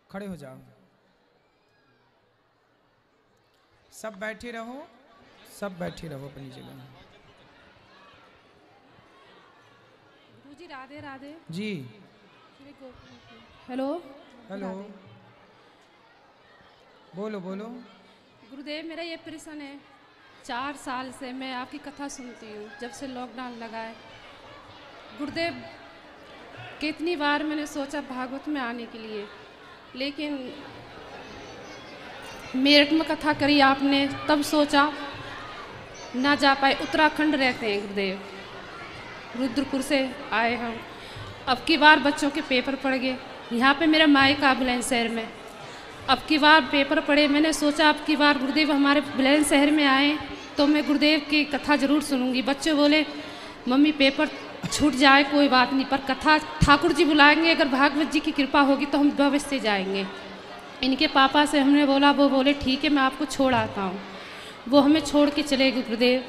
खड़े हो जाओ। सब बैठे रहो, सब बैठे रहो अपनी जगह। गुरुजी राधे राधे जी। हेलो हेलो, बोलो बोलो। गुरुदेव, मेरा ये प्रश्न है, 4 साल से मैं आपकी कथा सुनती हूँ, जब से लॉकडाउन लगा है। गुरुदेव, कितनी बार मैंने सोचा भागवत में आने के लिए, लेकिन मेरठ में कथा करी आपने, तब सोचा ना जा पाए। उत्तराखंड रहते हैं गुरुदेव, रुद्रपुर से आए हम। अब की बार बच्चों के पेपर पड़ गए, यहाँ पे मेरा मायका बुलंदशहर में। अब की बार पेपर पड़े, मैंने सोचा अब की बार गुरुदेव हमारे बुलंदशहर में आए तो मैं गुरुदेव की कथा ज़रूर सुनूंगी। बच्चे बोले मम्मी पेपर छूट जाए कोई बात नहीं, पर कथा ठाकुर जी बुलाएंगे, अगर भागवत जी की कृपा होगी तो हम भविष्य से जाएंगे। इनके पापा से हमने बोला, वो बोले ठीक है मैं आपको छोड़ आता हूँ। वो हमें छोड़ के चले गए गुरुदेव।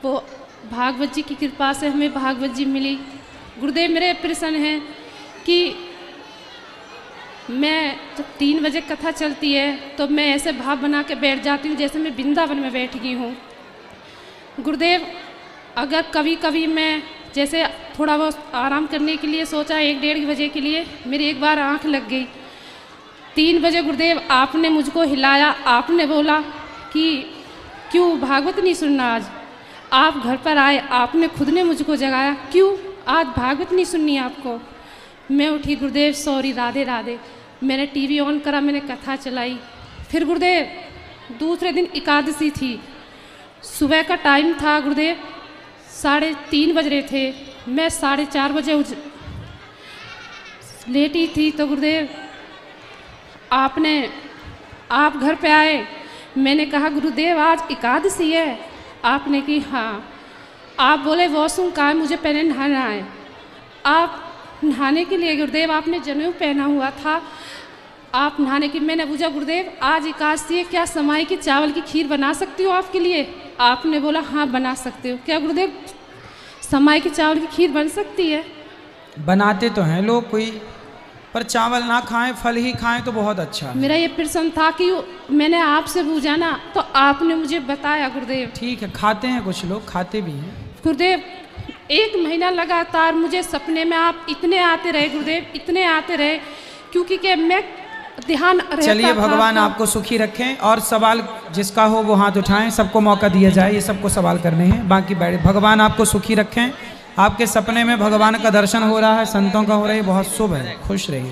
वो भागवत जी की कृपा से हमें भागवत जी मिली। गुरुदेव, मेरे प्रश्न है कि मैं जब 3 बजे कथा चलती है तो मैं ऐसे भाव बना के बैठ जाती हूँ जैसे मैं वृंदावन में बैठ गई हूँ। गुरुदेव, अगर कभी कभी मैं जैसे थोड़ा बहुत आराम करने के लिए सोचा 1-1:30 बजे के लिए, मेरी एक बार आंख लग गई। 3 बजे गुरुदेव आपने मुझको हिलाया, आपने बोला कि क्यों भागवत नहीं सुनना आज। आप घर पर आए, आपने खुद ने मुझको जगाया, क्यों आज भागवत नहीं सुननी आपको। मैं उठी, गुरुदेव सॉरी राधे राधे। मैंने टीवी ऑन करा, मैंने कथा चलाई। फिर गुरुदेव दूसरे दिन एकादशी थी, सुबह का टाइम था गुरुदेव, 3:30 बज रहे थे। मैं 4:30 बजे लेटी थी तो गुरुदेव आप घर पे आए। मैंने कहा गुरुदेव आज एकादशी है। आपने की हाँ। आप बोले वॉशरूम कहाँ है, मुझे पहले नहाना है। आप नहाने के लिए गुरुदेव आपने जनेऊ पहना हुआ था, आप नहाने की। मैंने पूछा गुरुदेव आज एकादशी है, क्या समाई की चावल की खीर बना सकती हो आपके लिए। आपने बोला हाँ बना सकते हो। क्या गुरुदेव समाई की चावल की खीर बन सकती है। बनाते तो हैं लोग कोई, पर चावल ना खाएं, फल ही खाएं तो बहुत अच्छा। मेरा ये प्रश्न था कि मैंने आपसे पूछा ना तो आपने मुझे बताया गुरुदेव। ठीक है, खाते हैं, कुछ लोग खाते भी हैं। गुरुदेव 1 महीना लगातार मुझे सपने में आप इतने आते रहे गुरुदेव, इतने आते रहे, क्योंकि कि मैं ध्यान रहता। चलिए भगवान आपको सुखी रखें। और सवाल जिसका हो वो हाथ उठाएं, सबको मौका दिया जाए, ये सबको सवाल करने हैं, बाकी बैठे। भगवान आपको सुखी रखें। आपके सपने में भगवान का दर्शन हो रहा है, संतों का हो रहा है, बहुत शुभ है, खुश रहिए।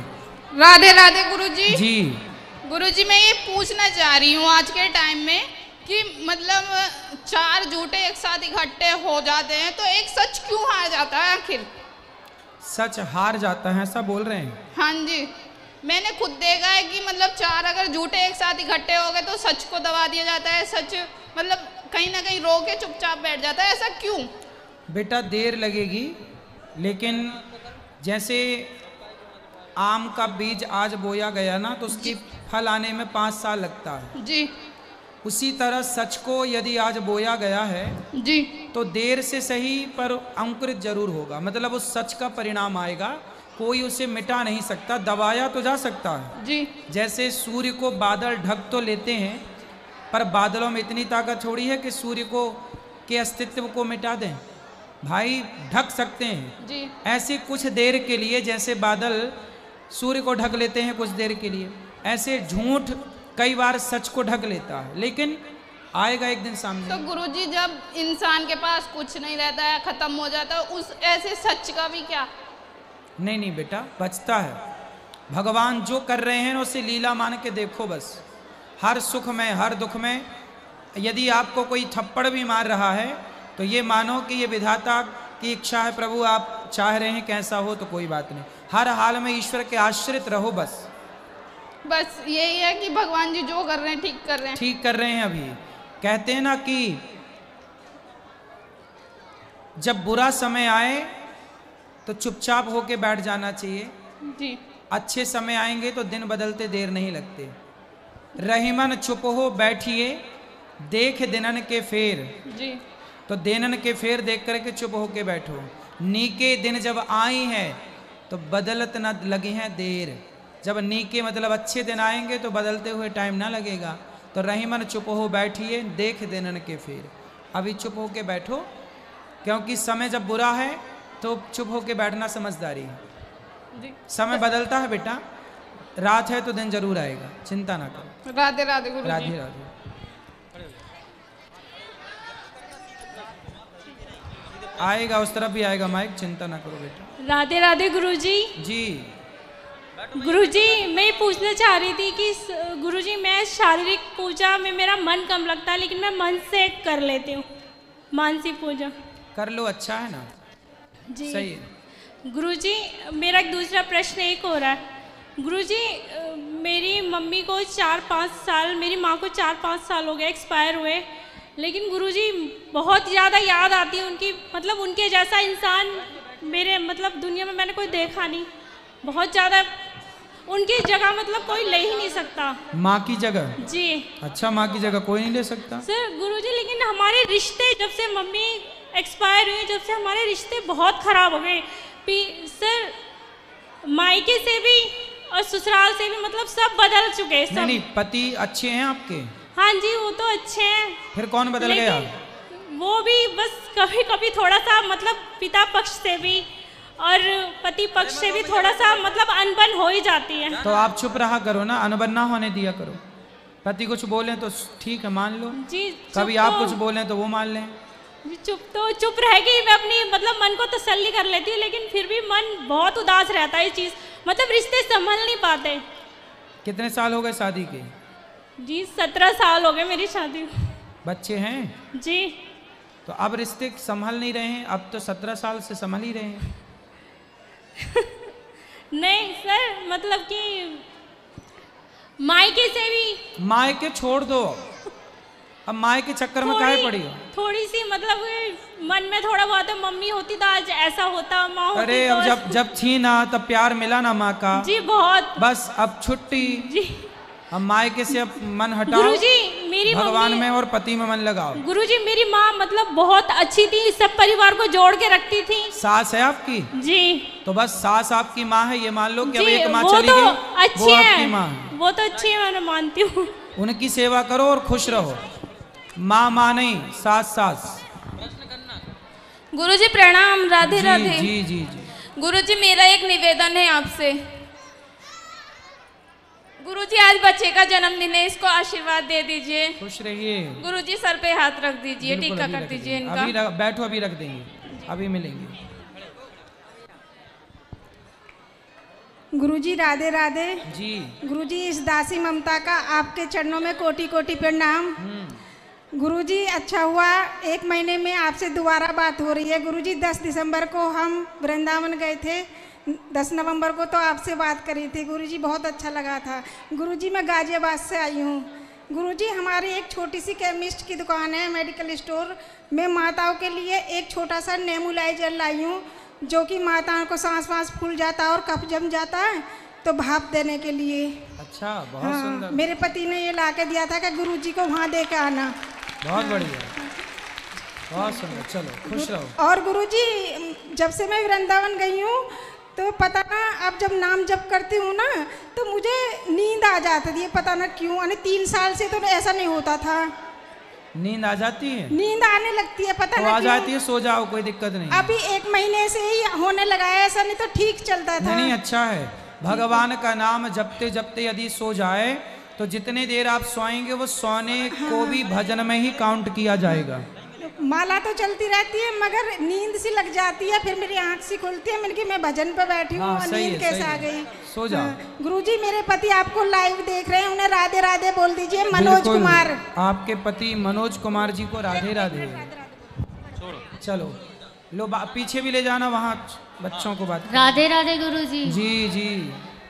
राधे राधे गुरुजी। जी गुरुजी, मैं ये पूछना चाह रही हूँ आज के टाइम में कि मतलब 4 झूठे एक साथ इकट्ठे हो जाते हैं तो एक सच क्यों हार जाता है आखिर। सच हार जाता है, ऐसा बोल रहे हैं? हाँ जी, मैंने खुद देखा है कि मतलब 4 अगर झूठे एक साथ इकट्ठे हो गए तो सच को दबा दिया जाता है। सच मतलब कहीं ना कहीं रो के चुपचाप बैठ जाता है, ऐसा क्यों? बेटा देर लगेगी, लेकिन जैसे आम का बीज आज बोया गया ना तो उसकी फल आने में 5 साल लगता है जी। उसी तरह सच को यदि आज बोया गया है जी तो देर से सही पर अंकुरित जरूर होगा। मतलब उस सच का परिणाम आएगा, कोई उसे मिटा नहीं सकता, दबाया तो जा सकता है जी। जैसे सूर्य को बादल ढक तो लेते हैं, पर बादलों में इतनी ताकत थोड़ी है कि सूर्य को के अस्तित्व को मिटा दें। भाई ढक सकते हैं जी। ऐसे कुछ देर के लिए, जैसे बादल सूर्य को ढक लेते हैं कुछ देर के लिए, ऐसे झूठ कई बार सच को ढक लेता है, लेकिन आएगा एक दिन सामने। तो गुरुजी जब इंसान के पास कुछ नहीं रहता है, खत्म हो जाता है, उस ऐसे सच का भी क्या? नहीं नहीं बेटा, बचता है। भगवान जो कर रहे हैं उसे लीला मान के देखो बस। हर सुख में हर दुख में यदि आपको कोई थप्पड़ भी मार रहा है तो ये मानो कि ये विधाता की इच्छा है, प्रभु आप चाह रहे हैं कैसा हो तो कोई बात नहीं। हर हाल में ईश्वर के आश्रित रहो बस। बस यही है कि भगवान जी जो कर रहे हैं ठीक कर रहे हैं। ठीक कर रहे हैं। अभी कहते हैं ना कि जब बुरा समय आए तो चुपचाप होके बैठ जाना चाहिए, जी। अच्छे समय आएंगे तो दिन बदलते देर नहीं लगते। रहीमन चुप हो बैठिए देख दिनन के फेर, जी। तो दिनन के फेर देख करके चुप होके बैठो। नीके दिन जब आई हैं तो बदलत न लगी हैं देर। जब नीके मतलब अच्छे दिन आएंगे तो बदलते हुए टाइम ना लगेगा। तो रहीमन चुप हो बैठिए, देख देनन के फिर। अभी चुप हो के बैठो, क्योंकि समय जब बुरा है तो चुप हो के बैठना समझदारी है। समय बदलता है बेटा, रात है तो दिन जरूर आएगा, चिंता ना करो। राधे राधे गुरुजी। राधे राधे। आएगा, उस तरफ भी आएगा माइक, चिंता ना करो बेटा। राधे राधे गुरुजी। जी गुरुजी, मैं ये पूछना चाह रही थी कि गुरुजी मैं शारीरिक पूजा में मेरा मन कम लगता है, लेकिन मैं मन से कर लेती हूँ मानसिक पूजा। कर लो, अच्छा है ना। जी सही है। गुरुजी, मेरा एक दूसरा प्रश्न एक हो रहा है। गुरुजी, मेरी मम्मी को 4-5 साल, मेरी माँ को 4-5 साल हो गए एक्सपायर हुए, लेकिन गुरुजी बहुत ज़्यादा याद आती है उनकी। मतलब उनके जैसा इंसान मेरे मतलब दुनिया में मैंने कोई देखा नहीं। बहुत ज़्यादा उनकी जगह मतलब कोई ले ही नहीं सकता। माँ की जगह? जी। अच्छा, माँ की जगह कोई नहीं ले सकता सर गुरुजी, लेकिन हमारे रिश्ते जब से मम्मी एक्सपायर हुई, जब से हमारे रिश्ते बहुत ख़राब हो गए। सर मायके से भी और ससुराल से भी मतलब सब बदल चुके हैं। नहीं नहीं, पति अच्छे हैं आपके? हाँ जी, वो तो अच्छे हैं। फिर कौन बदल गया? वो भी बस कभी कभी थोड़ा सा मतलब पिता पक्ष से भी और पति पक्ष से भी थोड़ा सा मतलब अनबन हो ही जाती है। तो आप चुप रहा करो ना, अनबन ना होने दिया करो। पति कुछ बोले तो ठीक है, मान लो जी। कभी आप कुछ बोले तो वो मान लें। चुप रहेगी, मैं अपनी मतलब मन को तसल्ली कर लेती हूँ, लेकिन फिर भी मन बहुत उदास रहता है। ये चीज़ मतलब रिश्ते संभल नहीं पाते। कितने साल हो गए शादी के? जी 17 साल हो गए मेरी शादी। बच्चे हैं? जी। तो अब रिश्ते संभल नहीं रहे हैं? अब तो 17 साल से संभल ही रहे हैं। नहीं सर, मतलब कि मायके से भी। मायके छोड़ दो, अब माँ के चक्कर में काहे पड़ी हो? थोड़ी सी मतलब मन में थोड़ा बहुत मम्मी होती तो आज ऐसा होता, माँ होती। अरे तो अब जब थी ना तब प्यार मिला ना माँ का। जी बहुत। बस अब छुट्टी जी। अब मायके से अब मन हटाओ। गुरुजी, मेरी भगवान में और पति में मन लगाओ। गुरुजी, मेरी माँ मतलब बहुत अच्छी थी, सब परिवार को जोड़ के रखती थी। सास है आपकी? जी। तो बस सास आपकी माँ है, ये मान लो कि अब एक माँ चली गई, वो आपकी माँ है। वो तो अच्छी है, मैं मानती हूँ। उनकी सेवा करो और खुश रहो। माँ माँ नहीं, सास सास। गुरुजी प्रणाम। राधे राधे। जी जी जी। गुरुजी मेरा एक निवेदन है आपसे। गुरुजी आज बच्चे का जन्मदिन है, इसको आशीर्वाद दे दीजिए। खुश रहिए। गुरुजी सर पे हाथ रख दीजिए, टीका कर दीजिए इनका। अभी बैठो, अभी रख देंगे, अभी मिलेंगे। गुरुजी राधे राधे। जी। गुरुजी इस दासी ममता का आपके चरणों में कोटि कोटि प्रणाम। गुरुजी अच्छा हुआ 1 महीने में आपसे दोबारा बात हो रही है। गुरुजी 10 दिसंबर को हम वृंदावन गए थे, 10 नवंबर को तो आपसे बात करी थी। गुरुजी बहुत अच्छा लगा था। गुरुजी मैं गाजियाबाद से आई हूँ। गुरुजी हमारी एक छोटी सी केमिस्ट की दुकान है, मेडिकल स्टोर। मैं माताओं के लिए एक छोटा सा नेबुलाइजर लाई हूँ, जो कि माताओं को सांस वास फूल जाता है और कफ जम जाता है तो भाप देने के लिए। अच्छा, बहुत सुंदर। मेरे पति ने ये ला के दिया था कि गुरुजी को वहाँ दे के आना। बहुत बढ़िया, बहुत सुंदर। चलो खुश रहो। और गुरुजी जब से मैं वृंदावन गई हूँ तो पता ना, अब जब नाम जप करती हूँ ना तो मुझे नींद आ जाती है, पता ना क्यों। 3 साल से तो ऐसा नहीं होता था। नींद आ जाती है? नींद आने लगती है, पता तो नहीं आ जाती है, सो जाओ, कोई दिक्कत नहीं। अभी 1 महीने से ही होने लगा है, ऐसा नहीं तो ठीक चलता था। नहीं, अच्छा है। भगवान का नाम जपते जपते यदि सो जाए तो जितने देर आप सोएंगे वो सोने को भी भजन में ही काउंट किया जाएगा। माला तो चलती रहती है मगर नींद सी लग जाती है, फिर मेरी आंख सी खुलती है, मैंने मैं भजन पे बैठी हूँ। नींद कैसे आ गई? सो जाओ। गुरुजी मेरे पति आपको लाइव देख रहे हैं, उन्हें राधे राधे बोल दीजिए। मनोज कुमार। आपके पति मनोज कुमार जी को राधे राधे। चलो लो, पीछे भी ले जाना, वहाँ बच्चों को बात। राधे राधे गुरुजी। जी जी।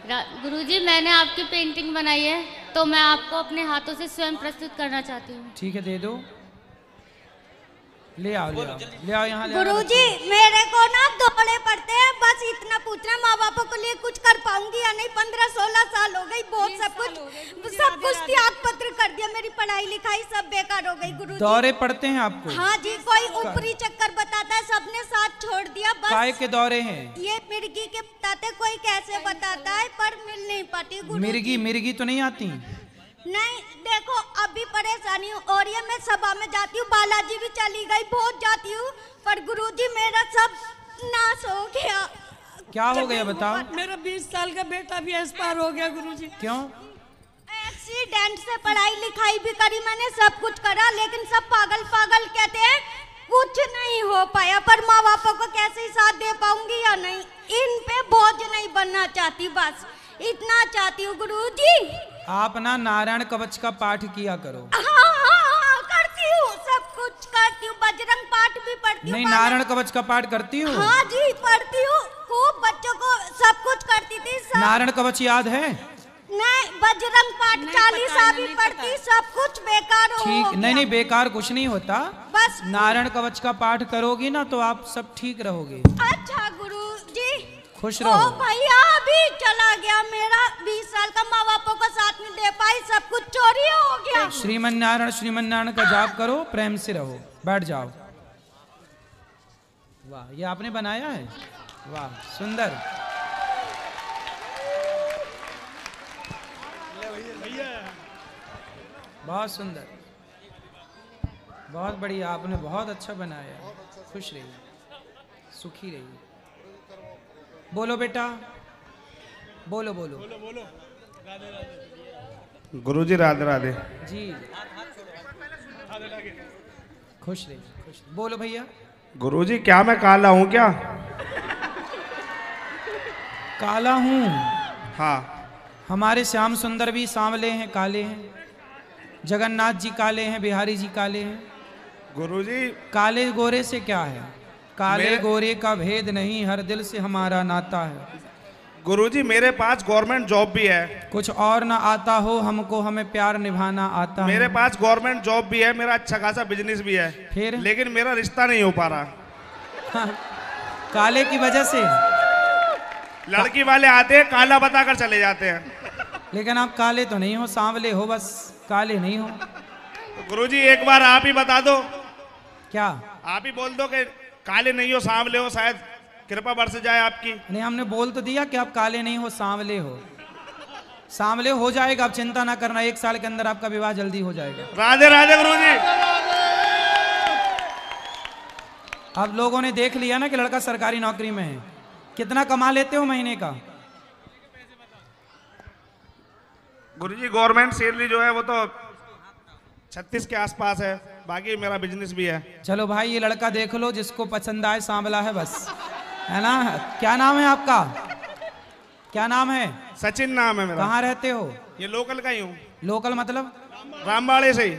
गुरुजी मैंने आपकी पेंटिंग बनाई है तो मैं आपको अपने हाथों से स्वयं प्रस्तुत करना चाहती हूँ। ठीक है, दे दो। ले आओ ले आओ ले आओ यहाँ। गुरुजी मेरे को ना दौड़े पड़ते हैं, बस इतना पूछना माँ बापों के लिए कुछ कर पाऊंगी या नहीं। 15-16 साल हो गई, बहुत सब कुछ त्याग पत्र कर दिया, मेरी पढ़ाई लिखाई सब बेकार हो गई। गुरुजी दौरे पड़ते हैं आपको? हाँ जी, कोई ऊपरी चक्कर बताता है, सबने साथ छोड़ दिया। बस काय के दौरे हैं? ये मिर्गी के बताते, कोई कैसे बताता है पर मिल नहीं पड़ती है गुरुजी। मिर्गी मिर्गी तो नहीं आती? नहीं देखो अभी परेशानी हो रही है, मैं सभा में जाती हूँ, बालाजी भी चली गई, बहुत जाती हूँ, पर गुरुजी मेरा सब नाश हो गया। क्या हो गया बताओ? मेरा 20 साल का बेटा भी एक्सपायर हो गया गुरुजी। क्यों? एक्सीडेंट से पढ़ाई लिखाई भी करी मैंने, सब कुछ करा, लेकिन सब पागल पागल कहते हैं, कुछ नहीं हो पाया। पर माँ बापों को कैसे ही साथ दे पाऊंगी या नहीं, इन पे बोझ नहीं बनना चाहती, बस इतना चाहती हूँ गुरुजी। आप ना नारायण कवच का पाठ किया करो। हाँ, करती हूँ, सब कुछ करती हूँ, बजरंग पाठ भी पढ़ती हूँ। नहीं, नारायण कवच का पाठ करती हूँ? हाँ जी पढ़ती हूँ, खूब बच्चों को सब कुछ करती थी। सब नारायण कवच याद है? नहीं, बजरंग पाठ 40 भी पढ़ती, सब कुछ बेकार हो ठीक, गया। नहीं बेकार कुछ नहीं होता, बस नारायण कवच का पाठ करोगी ना तो आप सब ठीक रहोगे। अच्छा गुरुजी, खुश रहो। ओ भैया अभी चला गया मेरा 20 साल का, माँ बापों को साथ नहीं दे पाई, सब कुछ चोरी हो गया। श्रीमन नारायण का जाप करो, प्रेम से रहो, बैठ जाओ। वाह, ये आपने बनाया है? वाह सुंदर। बहुत सुंदर, बहुत बढ़िया, आपने बहुत अच्छा बनाया है। खुश रहिए, सुखी रहिए। बोलो बेटा, बोलो बोलो। गुरुजी राधे राधे जी, खुश रहिए, खुश। बोलो भैया। गुरुजी क्या मैं काला हूँ क्या? काला हूँ? हाँ। हमारे श्याम सुंदर भी सांवले हैं, काले हैं, जगन्नाथ जी काले हैं, बिहारी जी काले हैं। गुरुजी काले गोरे से क्या है? काले गोरे का भेद नहीं, हर दिल से हमारा नाता है। गुरुजी मेरे पास गवर्नमेंट जॉब भी है। कुछ और ना आता हो हमको, हमें प्यार निभाना आता है। मेरे पास गवर्नमेंट जॉब भी है, मेरा अच्छा खासा बिजनेस भी है, फिर लेकिन मेरा रिश्ता नहीं हो पा रहा। हाँ, काले की वजह से? लड़की वाले आते हैं, काला बताकर चले जाते हैं। लेकिन आप काले तो नहीं हो, सांवले हो, बस काले नहीं हो। तो गुरुजी एक बार आप ही बता दो। क्या? आप ही बोल दो कि काले नहीं हो, सांवले हो, शायद कृपा बरस जाए आपकी। नहीं, हमने बोल तो दिया कि आप काले नहीं हो, सांवले हो। सांवले हो जाएगा, आप चिंता ना करना, 1 साल के अंदर आपका विवाह जल्दी हो जाएगा। राधे राधे गुरुजी। अब लोगों ने देख लिया ना कि लड़का सरकारी नौकरी में है। कितना कमा लेते हो महीने का? गुरुजी गवर्नमेंट सैलरी जो है वो तो 36 के आसपास है, बाकी मेरा बिजनेस भी है। चलो भाई, ये लड़का देख लो, जिसको पसंद आए, सांवला है बस, है ना? क्या नाम है आपका? क्या नाम है? सचिन नाम है मेरा। कहाँ रहते हो? ये लोकल का ही हूँ। लोकल मतलब? रामबाड़े से ही।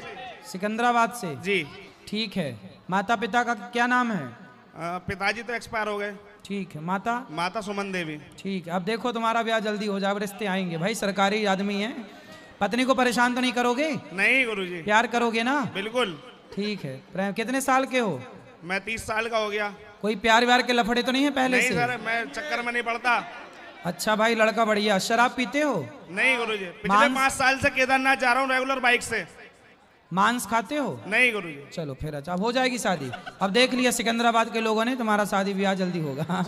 सिकंदराबाद से? जी। ठीक है। माता पिता का क्या नाम है? पिताजी तो एक्सपायर हो गए। ठीक है। माता? माता सुमन देवी। ठीक है। अब देखो तुम्हारा ब्याह जल्दी हो जाए, रिश्ते आएंगे भाई, सरकारी आदमी है। पत्नी को परेशान तो नहीं करोगे? नहीं गुरुजी। प्यार करोगे ना? बिल्कुल। ठीक है। प्रेम कितने साल के हो? मैं 30 साल का हो गया। कोई प्यार व्यार के लफड़े तो नहीं है पहले नहीं से? सर, मैं चक्कर में नहीं पड़ता। अच्छा भाई, लड़का बढ़िया। शराब पीते हो? नहीं गुरुजी, पिछले 5 साल से केदारनाथ जा रहा हूँ रेगुलर बाइक से। मांस खाते हो? नहीं गुरुजी। चलो फिर अच्छा, अब हो जाएगी शादी। अब देख लिया सिकंदराबाद के लोगों ने, तुम्हारा शादी ब्याह जल्दी होगा।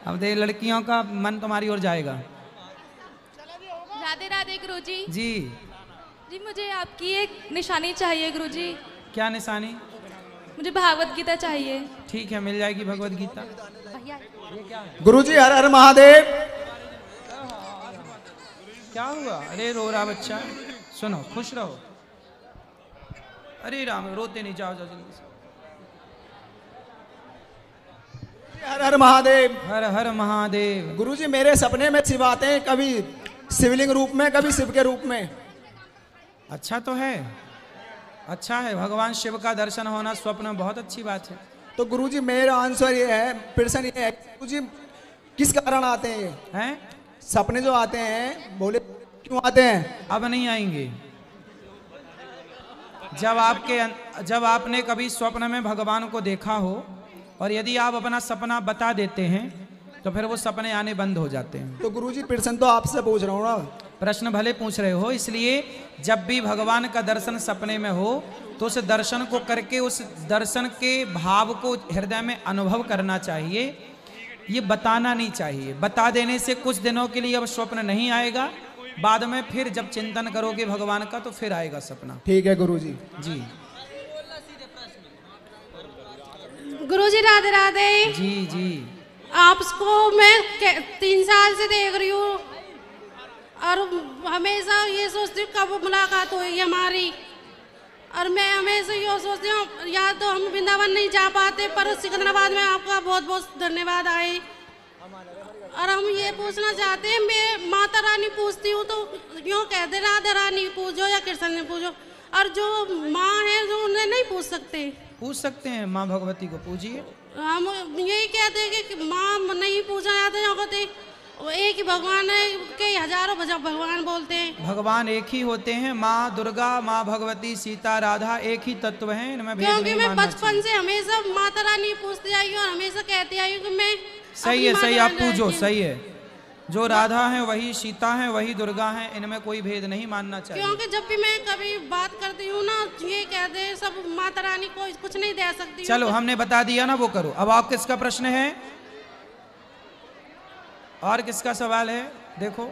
अब देख, लड़कियों का मन तुम्हारी ओर जाएगा। राधे राधे गुरुजी। जी जी, मुझे आपकी एक निशानी चाहिए गुरुजी। क्या निशानी? मुझे भागवत गीता चाहिए। ठीक है, मिल जाएगी भगवत गीता। गुरुजी हर हर महादेव। क्या हुआ? अरे रो रहा बच्चा, सुनो, खुश रहो। अरे राम, रोते नहीं, जाओ जाओ जल्दी से। हर हर महादेव। हर हर महादेव। गुरुजी मेरे सपने में शिव आते हैं, कभी शिवलिंग रूप में, कभी शिव के रूप में। अच्छा तो है, अच्छा है। भगवान शिव का दर्शन होना स्वप्न में बहुत अच्छी बात है। तो गुरुजी मेरा आंसर ये है, प्रश्न ये है, गुरुजी किस कारण आते हैं? सपने जो आते हैं, बोले क्यों आते हैं? अब नहीं आएंगे। जब आपने कभी स्वप्न में भगवान को देखा हो और यदि आप अपना सपना बता देते हैं तो फिर वो सपने आने बंद हो जाते हैं। तो गुरुजी प्रश्न तो आपसे पूछ रहा हूँ ना। प्रश्न भले पूछ रहे हो, इसलिए जब भी भगवान का दर्शन सपने में हो तो उस दर्शन को करके उस दर्शन के भाव को हृदय में अनुभव करना चाहिए। ये बताना नहीं चाहिए। बता देने से कुछ दिनों के लिए अब स्वप्न नहीं आएगा, बाद में फिर जब चिंतन करोगे भगवान का तो फिर आएगा सपना। ठीक है गुरुजी। जी गुरुजी राधे राधे। जी जी। आपको मैं 3 साल से देख रही हूँ और हमेशा ये सोचती हूँ कब मुलाकात होगी हमारी, और मैं हमेशा ये सोचती हूँ या तो हम वृंदावन नहीं जा पाते, पर सिकंदराबाद में आपका बहुत बहुत धन्यवाद आए। और हम ये पूछना चाहते हैं, मैं माता रानी पूछती हूँ तो यूँ कहते राधा रानी पूजो या कृष्ण ने पूजो, और जो माँ है जो उन्हें नहीं पूछ सकते। पूछ सकते हैं, माँ भगवती को पूजिए। हम यही कहते हैं कि माँ नहीं पूछा जाता है, कहते एक ही भगवान है के हजारों भगवान बोलते हैं। भगवान एक ही होते हैं, माँ दुर्गा, माँ भगवती, सीता, राधा एक ही तत्व हैं, इनमें भेद नहीं मानना चाहिए। क्योंकि मैं बचपन से हमेशा माता रानी पूछती आई हूँ और हमेशा कहती आई हूँ कि मैं सही है, सही आप पूजो, सही है। जो राधा है वही सीता है, वही दुर्गा है, इनमें कोई भेद नहीं मानना चाहिए। क्योंकि जब भी मैं कभी बात करती हूँ ना, ये कहते हैं सब माता रानी को कुछ नहीं दे सकती। चलो हमने बता दिया ना, वो करो। अब आप किसका प्रश्न है और किसका सवाल है? देखो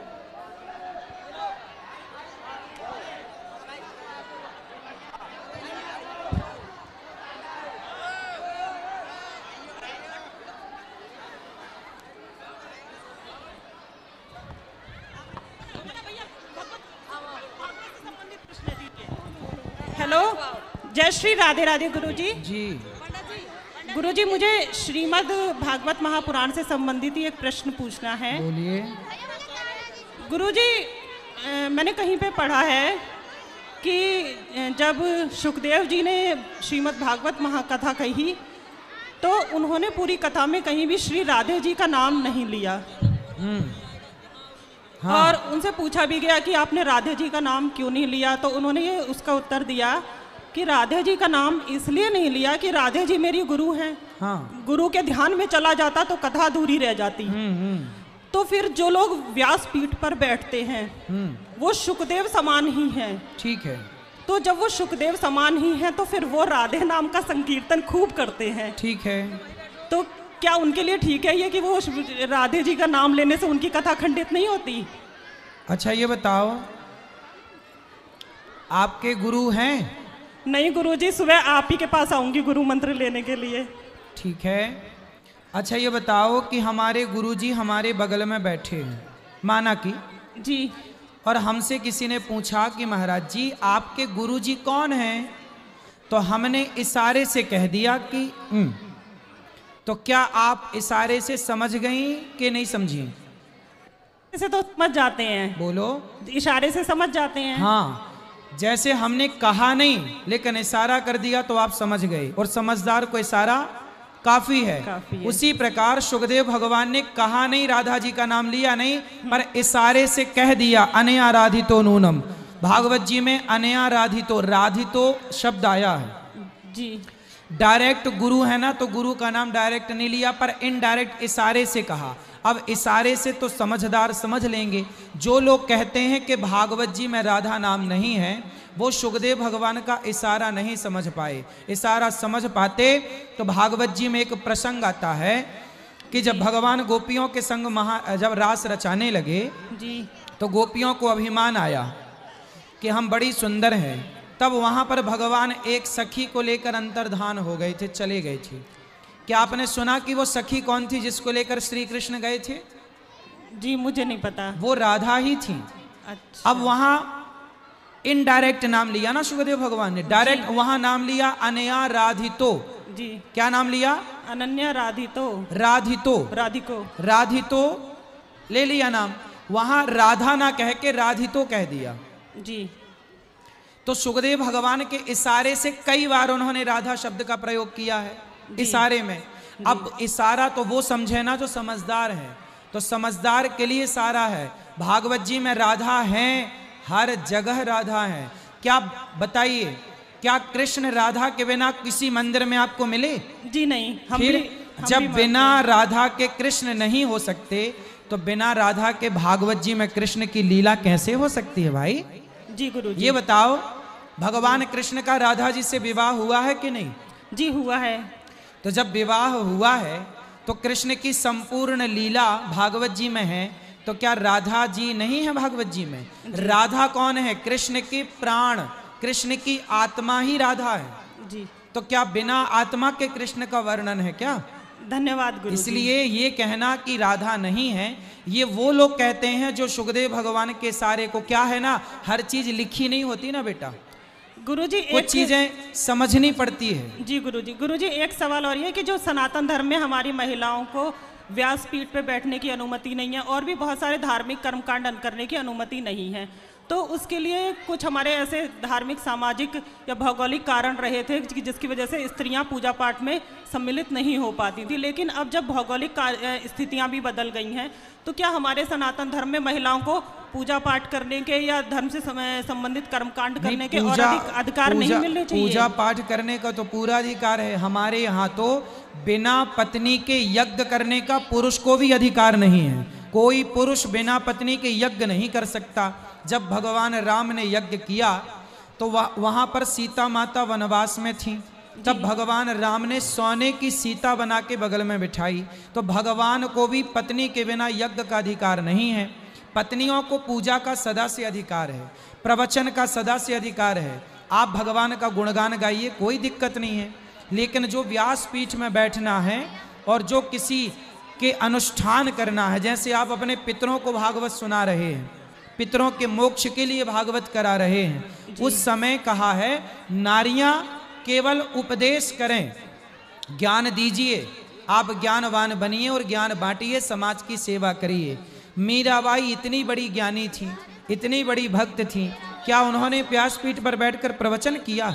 हेलो, जय श्री राधे राधे गुरुजी। जी गुरुजी, मुझे श्रीमद् भागवत महापुराण से संबंधित ही एक प्रश्न पूछना है। बोलिए। गुरुजी, मैंने कहीं पे पढ़ा है कि जब सुखदेव जी ने श्रीमद् भागवत महाकथा कही तो उन्होंने पूरी कथा में कहीं भी श्री राधे जी का नाम नहीं लिया। हाँ। और उनसे पूछा भी गया कि आपने राधे जी का नाम क्यों नहीं लिया, तो उन्होंने ये उसका उत्तर दिया कि राधे जी का नाम इसलिए नहीं लिया कि राधे जी मेरी गुरु हैं। हाँ। गुरु के ध्यान में चला जाता तो कथा अधूरी रह जाती। तो फिर जो लोग व्यासपीठ पर बैठते हैं वो सुखदेव समान ही हैं। ठीक है। तो जब वो सुखदेव समान ही हैं तो फिर वो राधे नाम का संकीर्तन खूब करते हैं। ठीक है। तो क्या उनके लिए ठीक है ये कि वो राधे जी का नाम लेने से उनकी कथा खंडित नहीं होती? अच्छा ये बताओ, आपके गुरु हैं? नहीं गुरुजी, सुबह आप ही के पास आऊंगी गुरु मंत्र लेने के लिए। ठीक है। अच्छा ये बताओ कि हमारे गुरुजी हमारे बगल में बैठे हैं, माना कि जी, और हमसे किसी ने पूछा कि महाराज जी आपके गुरुजी कौन हैं, तो हमने इशारे से कह दिया कि तो क्या आप इशारे से समझ गई कि नहीं समझी? इसे तो समझ जाते हैं। बोलो। इशारे से समझ जाते हैं। हाँ, जैसे हमने कहा नहीं लेकिन इशारा कर दिया तो आप समझ गए, और समझदार को इशारा काफी है। उसी प्रकार सुखदेव भगवान ने कहा नहीं, राधा जी का नाम लिया नहीं, पर इशारे से कह दिया अनया राधितो नूनम। भागवत जी में अनया राधितो, राधितो शब्द आया है जी। डायरेक्ट गुरु है ना, तो गुरु का नाम डायरेक्ट नहीं लिया पर इनडायरेक्ट इशारे से कहा। अब इशारे से तो समझदार समझ लेंगे। जो लोग कहते हैं कि भागवत जी में राधा नाम नहीं है, वो सुखदेव भगवान का इशारा नहीं समझ पाए। इशारा समझ पाते तो भागवत जी में एक प्रसंग आता है कि जब भगवान गोपियों के संग जब रास रचाने लगे जी, तो गोपियों को अभिमान आया कि हम बड़ी सुंदर हैं। तब वहां पर भगवान एक सखी को लेकर अंतर्धान हो गए थे, चले गए थे। क्या आपने सुना कि वो सखी कौन थी जिसको लेकर श्री कृष्ण गए थे? जी मुझे नहीं पता। वो राधा ही थी। अच्छा। अब वहां इनडायरेक्ट नाम लिया ना सुखदेव भगवान ने, डायरेक्ट वहां नाम लिया अनया राधितो। जी। क्या नाम लिया? अनन्या राधितो। राधितो, राधिको, राधितो ले लिया नाम। वहां राधा ना कह के राधितो कह दिया। जी। तो सुखदेव भगवान के इशारे से कई बार उन्होंने राधा शब्द का प्रयोग किया है इशारे में। अब इशारा तो वो समझे ना जो समझदार है, तो समझदार के लिए इशारा है। भागवत जी में राधा है, हर जगह राधा है। क्या बताइए, क्या कृष्ण राधा के बिना किसी मंदिर में आपको मिले? जी नहीं। फिर जब बिना राधा के कृष्ण नहीं हो सकते तो बिना राधा के भागवत जी में कृष्ण की लीला कैसे हो सकती है भाई? जी गुरुजी। ये बताओ, भगवान कृष्ण का राधा जी से विवाह हुआ है कि नहीं? जी हुआ है। तो जब विवाह हुआ है तो कृष्ण की संपूर्ण लीला भागवत जी में है, तो क्या राधा जी नहीं है भागवत जी में? राधा कौन है? कृष्ण के प्राण, कृष्ण की आत्मा ही राधा है जी। तो क्या बिना आत्मा के कृष्ण का वर्णन है क्या? धन्यवाद गुरु। इसलिए ये कहना कि राधा नहीं है, ये वो लोग कहते हैं जो सुखदेव भगवान के सारे को, क्या है ना, हर चीज लिखी नहीं होती ना बेटा गुरुजी, कुछ चीजें समझनी पड़ती है। जी गुरुजी, एक सवाल और ये कि जो सनातन धर्म में हमारी महिलाओं को व्यासपीठ पे बैठने की अनुमति नहीं है और भी बहुत सारे धार्मिक कर्मकांड करने की अनुमति नहीं है, तो उसके लिए कुछ हमारे ऐसे धार्मिक, सामाजिक या भौगोलिक कारण रहे थे जिसकी वजह से स्त्रियां पूजा पाठ में सम्मिलित नहीं हो पाती थी। लेकिन अब जब भौगोलिक स्थितियां भी बदल गई हैं, तो क्या हमारे सनातन धर्म में महिलाओं को पूजा पाठ करने के या धर्म से संबंधित कर्मकांड करने के और अधिकार नहीं मिलने चाहिए? पूजा पाठ करने का तो पूरा अधिकार है। हमारे यहाँ तो बिना पत्नी के यज्ञ करने का पुरुष को भी अधिकार नहीं है। कोई पुरुष बिना पत्नी के यज्ञ नहीं कर सकता। जब भगवान राम ने यज्ञ किया तो वहां पर सीता माता वनवास में थी, तब भगवान राम ने सोने की सीता बना के बगल में बिठाई। तो भगवान को भी पत्नी के बिना यज्ञ का अधिकार नहीं है। पत्नियों को पूजा का सदा से अधिकार है, प्रवचन का सदा से अधिकार है। आप भगवान का गुणगान गाइए, कोई दिक्कत नहीं है। लेकिन जो व्यासपीठ में बैठना है और जो किसी के अनुष्ठान करना है, जैसे आप अपने पितरों को भागवत सुना रहे हैं, पितरों के मोक्ष के लिए भागवत करा रहे हैं, उस समय कहा है नारियां केवल उपदेश करें, ज्ञान दीजिए, आप ज्ञानवान बनिए और ज्ञान बांटिए, समाज की सेवा करिए। मीराबाई इतनी बड़ी ज्ञानी थी, इतनी बड़ी भक्त थी, क्या उन्होंने व्यासपीठ पर बैठकर प्रवचन किया?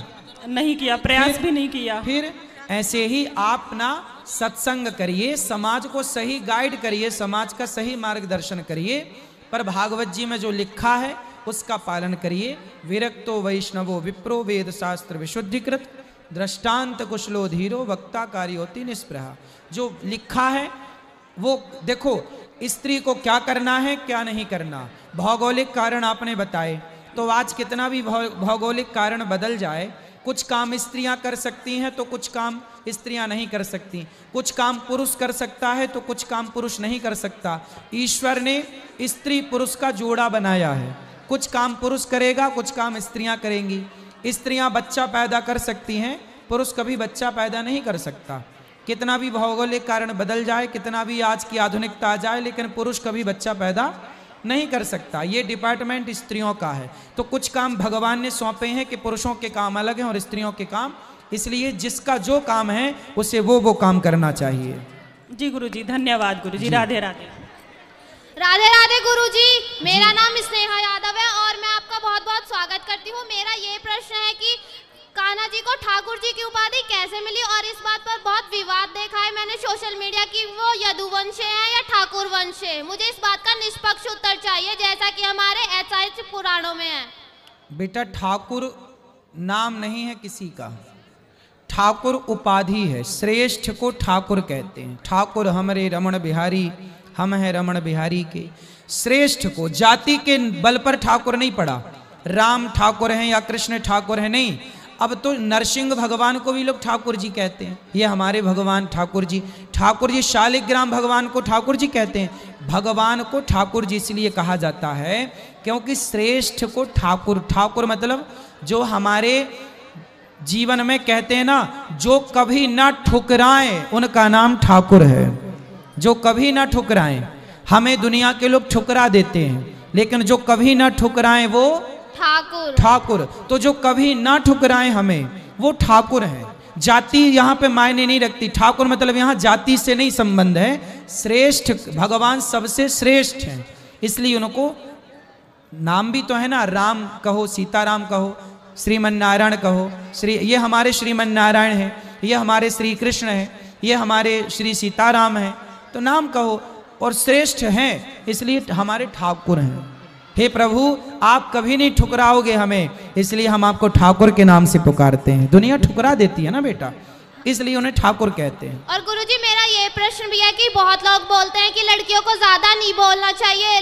नहीं किया, प्रयास भी नहीं किया। फिर ऐसे ही आप ना सत्संग करिए, समाज को सही गाइड करिए, समाज का सही मार्गदर्शन करिए, पर भागवत जी में जो लिखा है उसका पालन करिए। विरक्तो वैष्णवो विप्रो वेद शास्त्र विशुद्धिकृत दृष्टांत कुशलो धीरो वक्ता कार्योति निष्प्रहा। जो लिखा है वो देखो, स्त्री को क्या करना है क्या नहीं करना, भौगोलिक कारण आपने बताए। तो आज कितना भी भौगोलिक कारण बदल जाए, कुछ काम स्त्रियां कर सकती हैं तो कुछ काम स्त्रियां नहीं कर सकती, कुछ काम पुरुष कर सकता है तो कुछ काम पुरुष नहीं कर सकता। ईश्वर ने स्त्री पुरुष का जोड़ा बनाया है, कुछ काम पुरुष करेगा, कुछ काम स्त्रियां करेंगी। स्त्रियां बच्चा पैदा कर सकती हैं, पुरुष कभी बच्चा पैदा नहीं कर सकता। कितना भी भौगोलिक कारण बदल जाए, कितना भी आज की आधुनिकता आ जाए, लेकिन पुरुष कभी बच्चा पैदा नहीं कर सकता। ये डिपार्टमेंट स्त्रियों का है। तो कुछ काम भगवान ने सौंपे हैं कि पुरुषों के काम अलग हैं और स्त्रियों के काम, इसलिए जिसका जो काम है उसे वो काम करना चाहिए। जी गुरुजी, धन्यवाद गुरुजी। राधे राधे। राधे राधे गुरुजी, मेरा नाम स्नेहा यादव है और मैं आपका बहुत बहुत स्वागत करती हूँ। मेरा ये प्रश्न है कि कान्हा जी को ठाकुर जी की उपाधि कैसे मिली, और इस बात पर बहुत विवाद देखा है मैंने सोशल मीडिया की, वो यदुवंश है या ठाकुर वंश है। मुझे इस बात का निष्पक्ष उत्तर चाहिए, जैसा कि हमारे ऐतिहासिक पुराणों में है। बेटा, ठाकुर नाम नहीं है किसी का, ठाकुर उपाधि है। श्रेष्ठ को ठाकुर कहते हैं। ठाकुर हमरे रमण बिहारी, हम हैं रमण बिहारी के। श्रेष्ठ को जाति के बल पर ठाकुर नहीं पड़ा, राम ठाकुर हैं या कृष्ण ठाकुर हैं, नहीं। अब तो नरसिंह भगवान को भी लोग ठाकुर जी कहते हैं, ये हमारे भगवान ठाकुर जी। ठाकुर जी शालिग्राम भगवान को ठाकुर जी कहते हैं। भगवान को ठाकुर जी इसलिए कहा जाता है क्योंकि श्रेष्ठ को ठाकुर, ठाकुर मतलब जो हमारे जीवन में कहते हैं ना, जो कभी ना ठुकराएं उनका नाम ठाकुर है। जो कभी ना ठुकराएं, हमें दुनिया के लोग ठुकरा देते हैं, लेकिन जो कभी ना ठुकराएं वो ठाकुर। तो जो कभी ना ठुकराएं हमें वो ठाकुर हैं। जाति यहाँ पे मायने नहीं रखती। ठाकुर मतलब यहाँ जाति से नहीं संबंध है, श्रेष्ठ, भगवान सबसे श्रेष्ठ हैं, इसलिए उनको नाम भी तो है ना, राम कहो, सीताराम कहो, श्रीमन नारायण कहो। ये हमारे श्रीमन नारायण हैं, ये हमारे श्री कृष्ण हैं, ये हमारे श्री सीताराम हैं, तो नाम कहो। और श्रेष्ठ हैं इसलिए हमारे ठाकुर हैं। हे प्रभु, आप कभी नहीं ठुकराओगे हमें, इसलिए हम आपको ठाकुर के नाम से पुकारते हैं। दुनिया ठुकरा देती है ना बेटा, इसलिए उन्हें ठाकुर कहते हैं। और गुरुजी, मेरा ये प्रश्न भी है कि बहुत लोग बोलते हैं कि लड़कियों को ज्यादा नहीं बोलना चाहिए,